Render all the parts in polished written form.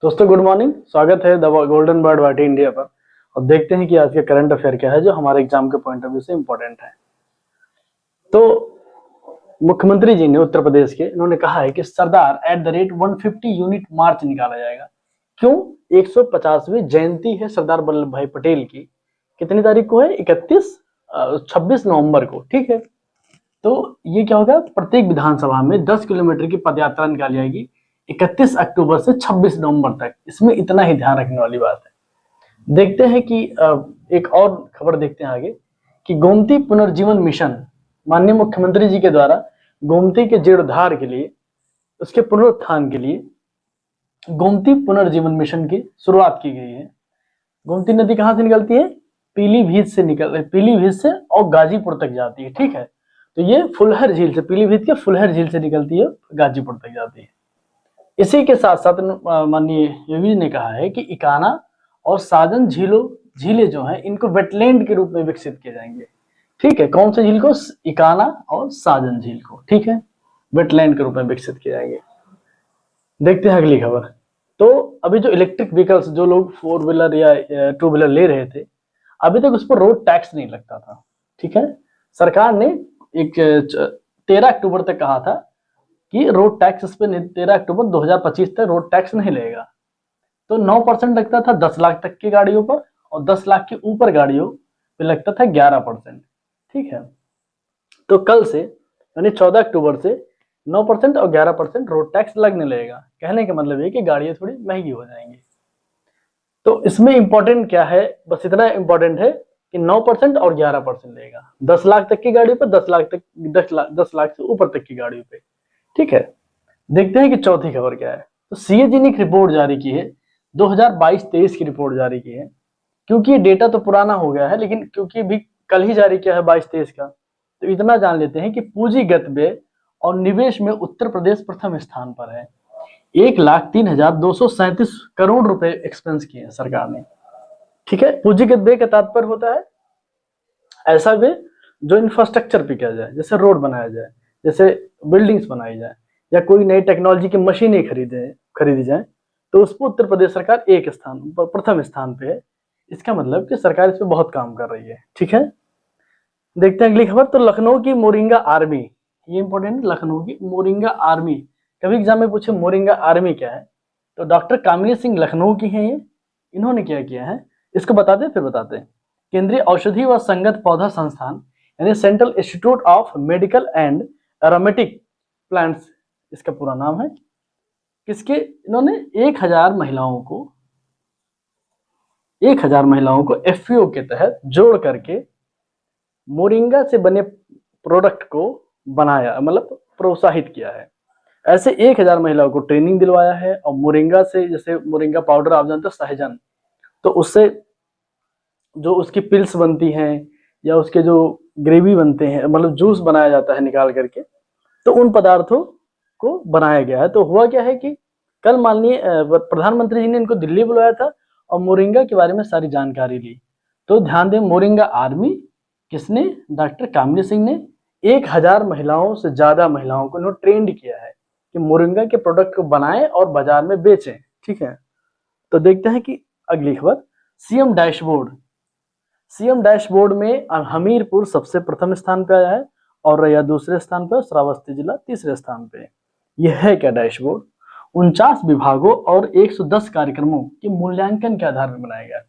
दोस्तों good morning. स्वागत है द गोल्डन बर्ड वाटी इंडिया पर। और देखते हैं कि आज का करंट अफेयर क्या है जो हमारे एग्जाम के पॉइंट ऑफ व्यू से इम्पोर्टेंट है। तो मुख्यमंत्री जी ने उत्तर प्रदेश के इन्होंने कहा है कि सरदार @ 150 यूनिट मार्च निकाला जाएगा। क्यों? 150वीं जयंती है सरदार वल्लभ भाई पटेल की। कितनी तारीख को है? 26 नवंबर को। ठीक है, तो ये क्या होगा, प्रत्येक विधानसभा में 10 किलोमीटर की पदयात्रा निकाली जाएगी 31 अक्टूबर से 26 नवंबर तक। इसमें इतना ही ध्यान रखने वाली बात है। देखते हैं कि एक और खबर देखते हैं आगे कि गोमती पुनर्जीवन मिशन माननीय मुख्यमंत्री जी के द्वारा गोमती के जीर्णोद्धार के लिए, उसके पुनरुत्थान के लिए गोमती पुनर्जीवन मिशन की शुरुआत की गई है। गोमती नदी कहाँ से निकलती है? पीलीभीत से और गाजीपुर तक जाती है। ठीक है, तो ये फुलहर झील से, पीलीभीत के फुलहर झील से निकलती है, गाजीपुर तक जाती है। इसी के साथ साथ माननीय योगी जी ने कहा है कि इकाना और साजन झीलें जो हैं इनको वेटलैंड के रूप में विकसित किए जाएंगे। ठीक है, कौन से झील को? इकाना और साजन झील को। ठीक है, वेटलैंड के रूप में विकसित किए जाएंगे। देखते हैं अगली खबर। तो अभी जो इलेक्ट्रिक व्हीकल्स, जो लोग 4 व्हीलर या 2 व्हीलर ले रहे थे, अभी तक उस पर रोड टैक्स नहीं लगता था। ठीक है, सरकार ने 13 अक्टूबर तक कहा था कि रोड टैक्स इस पे 13 अक्टूबर 2025 तक रोड टैक्स नहीं लगेगा। तो 9% लगता था 10 लाख तक की गाड़ियों पर, और 10 लाख के ऊपर गाड़ियों पे लगता था 11%। ठीक है, तो कल से यानी 14 अक्टूबर से 9% और 11% रोड टैक्स लगने लगेगा। कहने का मतलब ये कि गाड़ियां थोड़ी महंगी हो जाएंगी। तो इसमें इंपॉर्टेंट क्या है? बस इतना इंपॉर्टेंट है कि 9% और 11% लगेगा 10 लाख तक की गाड़ी पर, 10 लाख से ऊपर तक की गाड़ियों पे। ठीक है, देखते हैं कि चौथी खबर क्या है। तो सीएजी ने एक रिपोर्ट जारी की है, 2022-23 की रिपोर्ट जारी की है। क्योंकि ये डेटा तो पुराना हो गया है, लेकिन क्योंकि भी कल ही जारी किया है 22-23 का, तो इतना जान लेते हैं कि पूंजीगत व्यय और निवेश में उत्तर प्रदेश प्रथम स्थान पर है। 1,03,237 करोड़ रुपए एक्सपेंस किए हैं सरकार ने। ठीक है, पूंजीगत व्यय का तात्पर्य होता है ऐसा व्यय जो इंफ्रास्ट्रक्चर पे किया जाए, जैसे रोड बनाया जाए, जैसे बिल्डिंग्स बनाई जाए, या कोई नई टेक्नोलॉजी की मशीनें खरीदी जाए, तो उस पर उत्तर प्रदेश सरकार प्रथम स्थान पे है। इसका मतलब कि सरकार इस पे बहुत काम कर रही है। ठीक है, देखते हैं अगली खबर। तो लखनऊ की मोरिंगा आर्मी, ये इंपॉर्टेंट है, लखनऊ की मोरिंगा आर्मी। कभी एग्जाम में पूछे मोरिंगा आर्मी क्या है, तो डॉक्टर कामिनी सिंह लखनऊ की हैं ये। इन्होंने क्या किया है इसको बताते फिर बताते हैं। केंद्रीय औषधि व संगत पौधा संस्थान यानी central institute of medical and aromatic plants, इसका पूरा नाम है। किसके? इन्होंने 1,000 महिलाओं को एफपीओ के तहत जोड़ करके मोरिंगा से बने प्रोडक्ट को बनाया, मतलब प्रोत्साहित किया है। ऐसे 1,000 महिलाओं को ट्रेनिंग दिलवाया है। और मोरिंगा से, जैसे मोरिंगा पाउडर आप जानते हो, सहजन, तो उससे जो उसकी पिल्स बनती हैं या उसके जो ग्रेवी बनते हैं, मतलब जूस बनाया जाता है निकाल करके, तो उन पदार्थों को बनाया गया है। तो हुआ क्या है कि कल माननीय प्रधानमंत्री जी ने इनको दिल्ली बुलाया था और मोरिंगा के बारे में सारी जानकारी ली। तो ध्यान दें, मोरिंगा आर्मी किसने? डॉक्टर कामिनी सिंह ने 1,000 महिलाओं से ज्यादा महिलाओं को इन्होंने ट्रेंड किया है कि मोरिंगा के प्रोडक्ट को बनाएं और बाजार में बेचें। ठीक है, तो देखते हैं कि अगली खबर। सीएम डैशबोर्ड में हमीरपुर सबसे प्रथम स्थान पे आया है, और रैया दूसरे स्थान पे, श्रावस्ती जिला तीसरे स्थान पे। यह है क्या डैशबोर्ड? 49 विभागों और 110 कार्यक्रमों के मूल्यांकन के आधार पर बनाया गया।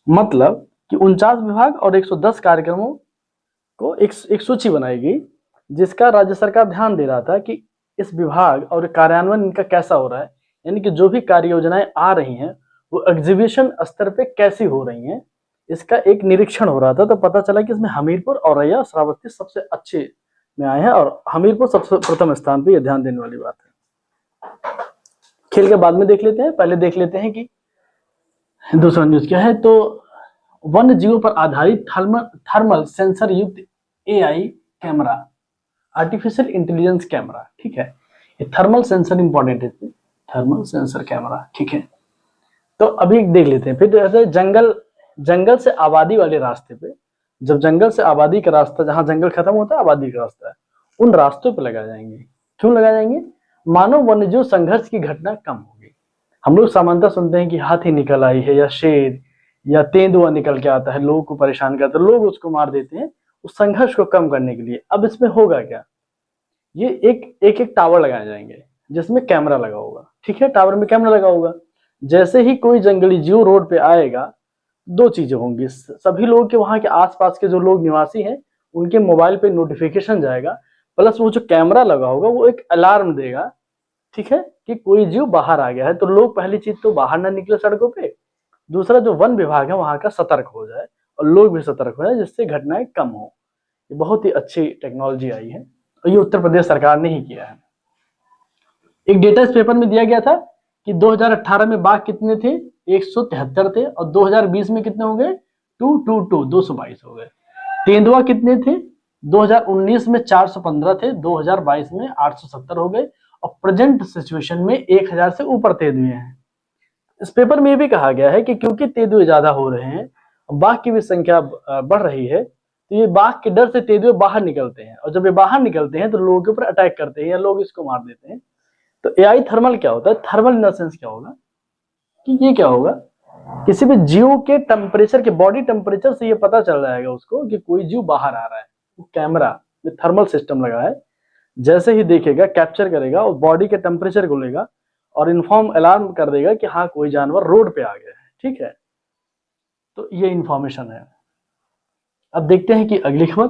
मतलब कि 49 विभाग और 110 कार्यक्रमों को एक सूची बनाई गई, जिसका राज्य सरकार ध्यान दे रहा था कि इस विभाग और कार्यान्वयन इनका कैसा हो रहा है, यानी कि जो भी कार्य योजनाएं आ रही हैं वो एग्जीक्यूशन स्तर पे कैसी हो रही हैं, इसका एक निरीक्षण हो रहा था। तो पता चला कि इसमें हमीरपुर और रैया श्रावस्ती सबसे अच्छे में आए हैं, और हमीरपुर सबसे प्रथम स्थान पे। ये ध्यान देने वाली बात है। खेल के बाद में देख लेते हैं, पहले देख लेते हैं कि दूसरा न्यूज क्या है। तो वन्य जीवों पर आधारित थर्मल सेंसर युक्त AI camera, artificial intelligence camera. ठीक है, ये थर्मल सेंसर इंपॉर्टेंट है, थर्मल सेंसर कैमरा। ठीक है, तो अभी देख लेते हैं। फिर जंगल से आबादी वाले रास्ते पे, जब जंगल से आबादी का रास्ता, जहां जंगल खत्म होता है आबादी का रास्ता है, उन रास्तों पे लगाए जाएंगे। क्यों लगाए जाएंगे? मानव वन्यजीव संघर्ष की घटना कम होगी। हम लोग सामान्यतः सुनते हैं कि हाथी निकल आई है या शेर या तेंदुआ निकल के आता है, लोगों को परेशान करता है, लोग उसको मार देते हैं उस संघर्ष को कम करने के लिए। अब इसमें होगा क्या, ये एक टावर लगाए जाएंगे जिसमें कैमरा लगा होगा, ठीक है, टावर में कैमरा लगा होगा। जैसे ही कोई जंगली जीव रोड पे आएगा, दो चीजें होंगी, सभी लोग के वहां के आसपास के जो लोग निवासी हैं उनके मोबाइल पे नोटिफिकेशन जाएगा, प्लस वो जो कैमरा लगा होगा वो एक अलार्म देगा, ठीक है, कि कोई जीव बाहर आ गया है। तो लोग पहली चीज तो बाहर ना निकले सड़कों पे, दूसरा जो वन विभाग है वहां का सतर्क हो जाए और लोग भी सतर्क हो जाए, जिससे घटनाएं कम हो। ये बहुत ही अच्छी टेक्नोलॉजी आई है और ये उत्तर प्रदेश सरकार ने ही किया है। एक डेटा इस पेपर में दिया गया था कि 2018 में बाघ कितने थे, 173 थे, और 2020 में कितने हो गए, 222 हो गए। तेंदुआ कितने थे, 2019 में 415 थे, 2022 में 870 हो गए, और प्रेजेंट सिचुएशन में 1000 से ऊपर तेंदुए हैं। इस पेपर में ये भी कहा गया है कि क्योंकि तेंदुए ज्यादा हो रहे हैं, बाघ की भी संख्या बढ़ रही है, तो ये बाघ के डर से तेंदुए बाहर निकलते हैं, और जब ये बाहर निकलते हैं तो लोगों के ऊपर अटैक करते हैं या लोग इसको मार देते हैं। तो एआई थर्मल क्या होता है, थर्मल इन द सेंस क्या होगा कि ये क्या होगा, किसी भी जीव के टेम्परेचर के बॉडी टेम्परेचर से ये पता चल जाएगा उसको कि कोई जीव बाहर आ रहा है। वो कैमरा में थर्मल सिस्टम लगा है, जैसे ही देखेगा कैप्चर करेगा और बॉडी के टेम्परेचर को लेगा और इन्फॉर्म अलार्म कर देगा कि हाँ कोई जानवर रोड पे आ गया है, ठीक है। तो ये इंफॉर्मेशन है। अब देखते हैं कि अगली खबर।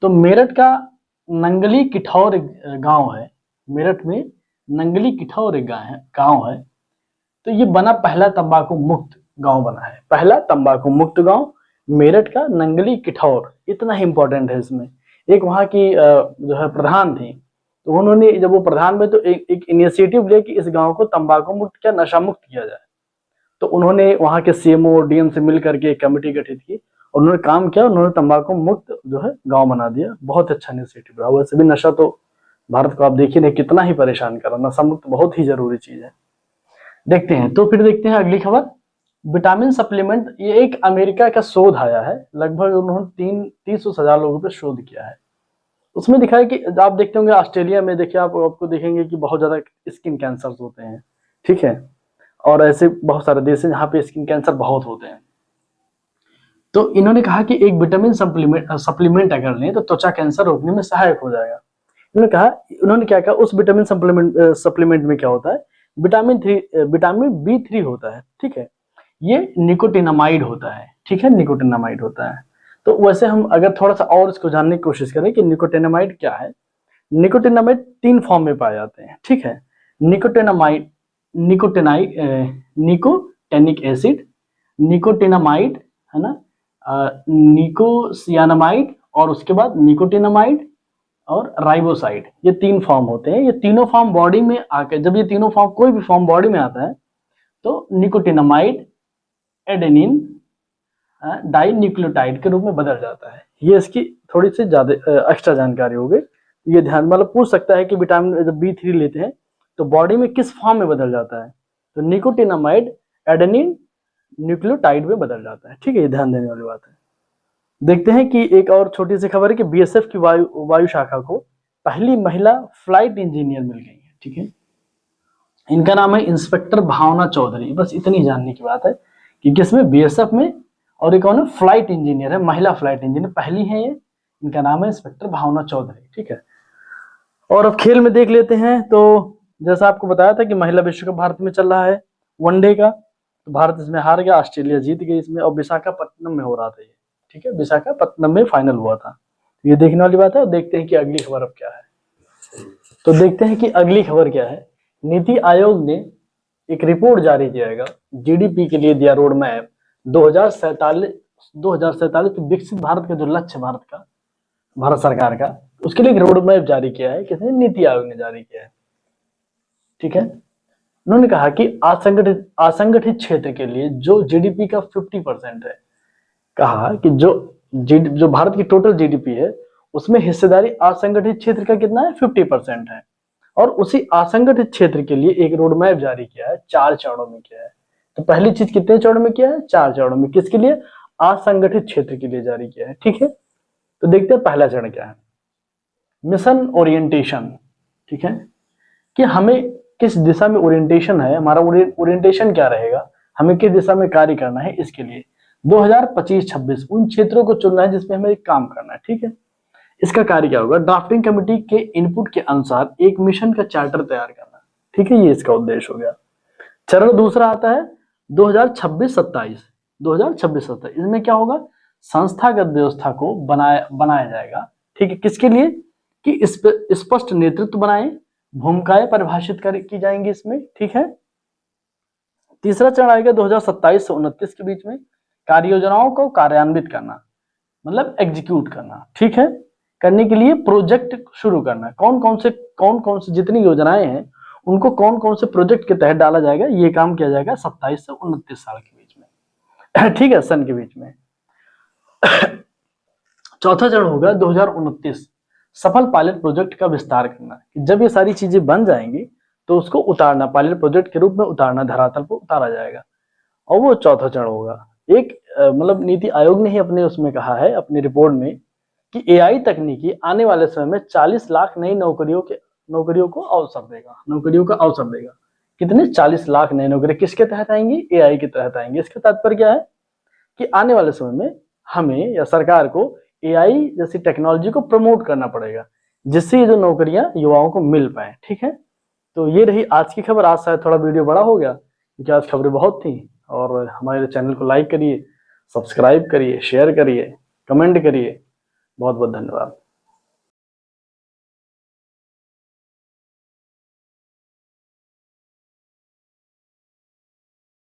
तो मेरठ का नंगली किठौर गांव है, मेरठ में नंगली किठौर एक गांव है। तो ये बना पहला तंबाकू मुक्त गांव बना है, पहला तंबाकू मुक्त गांव मेरठ का नंगली किठौर। इतना ही इंपॉर्टेंट है इसमें। एक वहां की जो है प्रधान थी, तो उन्होंने जब वो प्रधान में तो एक इनिशिएटिव लिया कि इस गांव को तंबाकू मुक्त क्या नशा मुक्त किया जाए। तो उन्होंने वहां के सीएमओ और डीएम से मिल करके एक कमेटी गठित की, और उन्होंने काम किया, उन्होंने तंबाकू मुक्त जो है गांव बना दिया। बहुत अच्छा इनिशिएटिव है। वैसे भी नशा तो भारत को आप देखिए नहीं कितना ही परेशान कर रहा, नशा मुक्त बहुत ही जरूरी चीज है। देखते हैं, तो फिर देखते हैं अगली खबर। विटामिन सप्लीमेंट, ये एक अमेरिका का शोध आया है, लगभग उन्होंने 30-30 लोगों पे शोध किया है। उसमें दिखा है कि आप देखते होंगे ऑस्ट्रेलिया में, देखिए आपको देखेंगे कि बहुत ज्यादा स्किन कैंसर होते हैं, ठीक है, और ऐसे बहुत सारे देश हैं जहाँ पे स्किन कैंसर बहुत होते हैं। तो इन्होंने कहा कि एक विटामिन सप्लीमेंट अगर लें तो त्वचा कैंसर रोकने में सहायक हो जाएगा। उन्होंने क्या कहा, उस विटामिन सप्लीमेंट में क्या होता है, विटामिन B3 होता है, ठीक है, ये निकोटिनामाइड होता है, ठीक है, निकोटिनामाइड होता है। तो वैसे हम अगर थोड़ा सा और इसको जानने की कोशिश करें कि निकोटिनामाइड क्या है, निकोटिनामाइड 3 फॉर्म में पाए जाते हैं, ठीक है। निकोटिनामाइड, निकोटेनिक एसिड, निकोटिनामाइड, है ना, निकोसियानामाइड, और उसके बाद निकोटिनामाइड और राइबोसाइड। ये 3 फॉर्म होते हैं। ये तीनों फॉर्म बॉडी में आकर, जब ये तीनों फॉर्म, कोई भी फॉर्म बॉडी में आता है तो निकोटिनामाइड एडेनिन डाई न्यूक्लियोटाइड के रूप में बदल जाता है। ये इसकी थोड़ी सी ज्यादा एक्स्ट्रा जानकारी हो गई। ये ध्यान, मतलब पूछ सकता है कि विटामिन जब B3 लेते हैं तो बॉडी में किस फॉर्म में बदल जाता है, तो निकोटिनामाइड एडेनिन न्यूक्लियोटाइड में बदल जाता है, ठीक है, ये ध्यान देने वाली बात है। देखते हैं कि एक और छोटी सी खबर है कि बीएसएफ की वायु शाखा को पहली महिला फ्लाइट इंजीनियर मिल गई है, ठीक है। इनका नाम है इंस्पेक्टर भावना चौधरी। बस इतनी जानने की बात है कि किसमें, बीएसएफ में, और एक कौन है, फ्लाइट इंजीनियर है, महिला फ्लाइट इंजीनियर पहली है ये। इनका नाम है इंस्पेक्टर भावना चौधरी, ठीक है। और अब खेल में देख लेते हैं। तो जैसा आपको बताया था कि महिला विश्व कप भारत में चल रहा है वनडे का, तो भारत इसमें हार गया, ऑस्ट्रेलिया जीत गई इसमें, और विशाखापट्टनम में हो रहा था ये, ठीक है, विशाखापट्टनम में फाइनल हुआ था। ये देखने वाली बात है। और देखते हैं कि अगली खबर अब क्या है। तो देखते हैं कि अगली खबर क्या है। नीति आयोग ने एक रिपोर्ट जारी किया, जीडीपी के लिए दिया रोड मैप 2047 विकसित भारत का जो लक्ष्य भारत का, भारत सरकार का, उसके लिए एक रोड मैप जारी किया है। किसने, नीति आयोग ने जारी किया है, ठीक है। उन्होंने कहा कि असंगठित क्षेत्र के लिए जो जीडीपी का 50% है, कहा कि जो भारत की टोटल जीडीपी है उसमें हिस्सेदारी असंगठित क्षेत्र का कितना है, 50% है। और उसी असंगठित क्षेत्र के लिए एक रोड मैप जारी किया है, 4 चरणों में किया है। तो पहली चीज कितने चरणों में किया है, 4 चरणों में। किसके लिए, असंगठित क्षेत्र के लिए जारी किया है, ठीक है। तो देखते हैं पहला चरण क्या है, मिशन ओरिएंटेशन, ठीक है, कि हमें किस दिशा में ओरिएंटेशन है, हमारा ओरिएंटेशन क्या रहेगा, हमें किस दिशा में कार्य करना है, इसके लिए 2025-26 उन क्षेत्रों को चुनना है जिसमें हमें काम करना है। ठीक है, इसका कार्य क्या होगा, ड्राफ्टिंग कमेटी के इनपुट के अनुसार एक मिशन का चार्टर तैयार करना। ठीक है, ये इसका उद्देश्य हो गया। चरण दूसरा आता है 2026-27। 2026-27 इसमें क्या होगा, संस्थागत व्यवस्था को बनाया जाएगा। ठीक है, किसके लिए, कि स्पष्ट नेतृत्व बनाए, भूमिकाएं परिभाषित की जाएंगी इसमें। ठीक है, तीसरा चरण आएगा 2027 से 29 के बीच में, कार्य योजनाओं को कार्यान्वित करना, मतलब एग्जीक्यूट करना। ठीक है, करने के लिए प्रोजेक्ट शुरू करना, कौन कौन से जितनी योजनाएं हैं उनको कौन कौन से प्रोजेक्ट के तहत डाला जाएगा, ये काम किया जाएगा 27 से 29 साल के बीच में। ठीक है, सन के बीच में। चौथा चरण होगा 2029, सफल पायलट प्रोजेक्ट का विस्तार करना। जब ये सारी चीजें बन जाएंगी तो उसको उतारना, पायलट प्रोजेक्ट के रूप में उतारना, धरातल पर उतारा जाएगा, और वो चौथा चरण होगा। एक मतलब नीति आयोग ने ही अपने उसमें कहा है, अपनी रिपोर्ट में, कि एआई तकनीकी आने वाले समय में 40 लाख नई नौकरियों को अवसर देगा, नौकरियों का अवसर देगा। कितने, 40 लाख नई नौकरी किसके तहत आएंगी, एआई के तहत आएंगे। इसका तात्पर्य क्या है कि आने वाले समय में हमें या सरकार को एआई जैसी टेक्नोलॉजी को प्रमोट करना पड़ेगा, जिससे ये जो नौकरियां युवाओं को मिल पाए। ठीक है, तो ये रही आज की खबर। आज शायद थोड़ा वीडियो बड़ा हो गया क्योंकि आज खबरें बहुत थी। और हमारे चैनल को लाइक करिए, सब्सक्राइब करिए, शेयर करिए, कमेंट करिए। बहुत बहुत धन्यवाद।